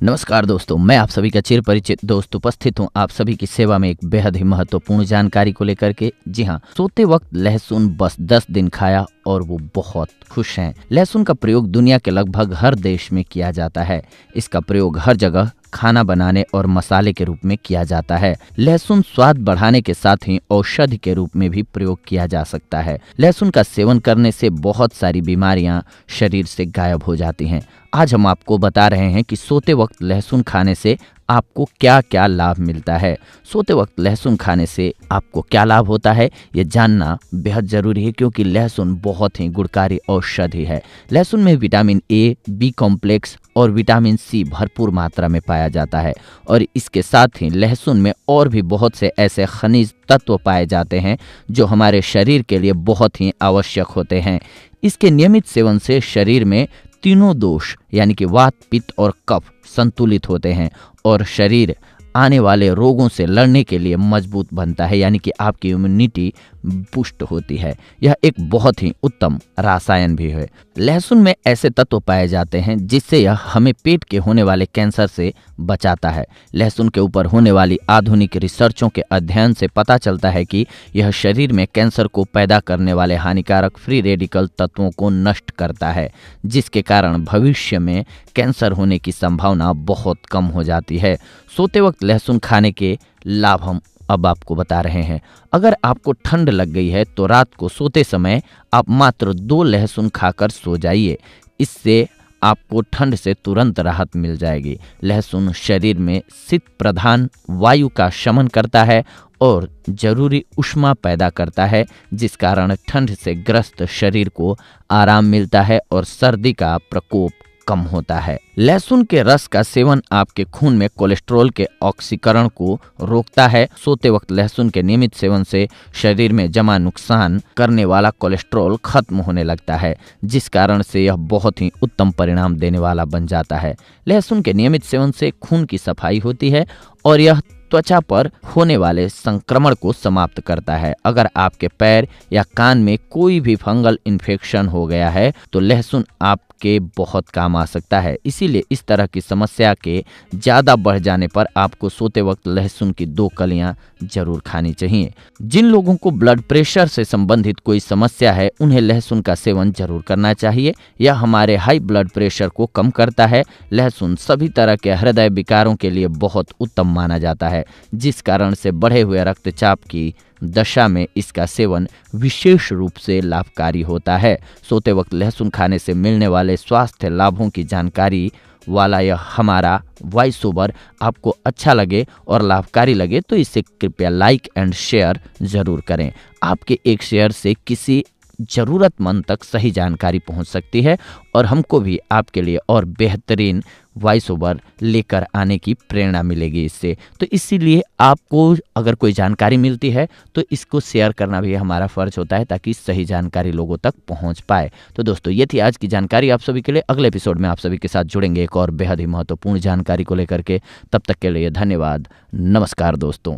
नमस्कार दोस्तों, मैं आप सभी का चिर परिचित दोस्त उपस्थित हूँ आप सभी की सेवा में एक बेहद ही महत्वपूर्ण जानकारी को लेकर के। जी हाँ, सोते वक्त लहसुन बस 10 दिन खाया और वो बहुत खुश हैं। लहसुन का प्रयोग दुनिया के लगभग हर देश में किया जाता है। इसका प्रयोग हर जगह खाना बनाने और मसाले के रूप में किया जाता है। लहसुन स्वाद बढ़ाने के साथ ही औषधि के रूप में भी प्रयोग किया जा सकता है। लहसुन का सेवन करने से बहुत सारी बीमारियां शरीर से गायब हो जाती हैं। आज हम आपको बता रहे हैं कि सोते वक्त लहसुन खाने से आपको क्या क्या लाभ मिलता है। सोते वक्त लहसुन खाने से आपको क्या लाभ होता है, ये जानना बेहद जरूरी है, क्योंकि लहसुन बहुत ही गुणकारी औषधि है। लहसुन में विटामिन ए, बी कॉम्प्लेक्स और विटामिन सी भरपूर मात्रा में पाया जाता है और इसके साथ ही लहसुन में और भी बहुत से ऐसे खनिज तत्व पाए जाते हैं जो हमारे शरीर के लिए बहुत ही आवश्यक होते हैं। इसके नियमित सेवन से शरीर में तीनों दोष यानी कि वात, पित्त और कफ संतुलित होते हैं और शरीर आने वाले रोगों से लड़ने के लिए मजबूत बनता है, यानी कि आपकी इम्यूनिटी पुष्ट होती है। यह एक बहुत ही उत्तम रसायन भी है। लहसुन में ऐसे तत्व पाए जाते हैं जिससे यह हमें पेट के होने वाले कैंसर से बचाता है। लहसुन के ऊपर होने वाली आधुनिक रिसर्चों के अध्ययन से पता चलता है कि यह शरीर में कैंसर को पैदा करने वाले हानिकारक फ्री रेडिकल तत्वों को नष्ट करता है, जिसके कारण भविष्य में कैंसर होने की संभावना बहुत कम हो जाती है। सोते वक्त लहसुन खाने के लाभ हम अब आपको बता रहे हैं। अगर आपको ठंड लग गई है तो रात को सोते समय आप मात्र 2 लहसुन खाकर सो जाइए। इससे आपको ठंड से तुरंत राहत मिल जाएगी। लहसुन शरीर में शीत प्रधान वायु का शमन करता है और जरूरी ऊष्मा पैदा करता है, जिस कारण ठंड से ग्रस्त शरीर को आराम मिलता है और सर्दी का प्रकोप कम होता है। लहसुन के रस का सेवन आपके खून में कोलेस्ट्रॉल के ऑक्सीकरण को रोकता है। सोते वक्त लहसुन के नियमित सेवन से शरीर में जमा नुकसान करने वाला कोलेस्ट्रॉल खत्म होने लगता है, जिस कारण से यह बहुत ही उत्तम परिणाम देने वाला बन जाता है। लहसुन के नियमित सेवन से खून की सफाई होती है और यह त्वचा पर होने वाले संक्रमण को समाप्त करता है। अगर आपके पैर या कान में कोई भी फंगल इन्फेक्शन हो गया है तो लहसुन आपके बहुत काम आ सकता है। इसीलिए इस तरह की समस्या के ज़्यादा बढ़ जाने पर आपको सोते वक्त लहसुन की 2 कलियां जरूर खानी चाहिए। जिन लोगों को ब्लड प्रेशर से संबंधित कोई समस्या है उन्हें लहसुन का सेवन जरूर करना चाहिए। यह हमारे हाई ब्लड प्रेशर को कम करता है। लहसुन सभी तरह के हृदय विकारों के लिए बहुत उत्तम माना जाता है, जिस कारण से बढ़े हुए रक्तचाप की दशा में इसका सेवन विशेष रूप से लाभकारी होता है। सोते वक्त लहसुन खाने से मिलने वाले स्वास्थ्य लाभों की जानकारी वाला यह हमारा वॉइस ओवर आपको अच्छा लगे और लाभकारी लगे तो इसे कृपया लाइक एंड शेयर जरूर करें। आपके एक शेयर से किसी ज़रूरतमंद तक सही जानकारी पहुंच सकती है और हमको भी आपके लिए और बेहतरीन वॉइस ओवर लेकर आने की प्रेरणा मिलेगी इससे। तो इसीलिए आपको अगर कोई जानकारी मिलती है तो इसको शेयर करना भी हमारा फ़र्ज होता है, ताकि सही जानकारी लोगों तक पहुंच पाए। तो दोस्तों, ये थी आज की जानकारी आप सभी के लिए। अगले एपिसोड में आप सभी के साथ जुड़ेंगे एक और बेहद ही महत्वपूर्ण जानकारी को लेकर के। तब तक के लिए धन्यवाद। नमस्कार दोस्तों।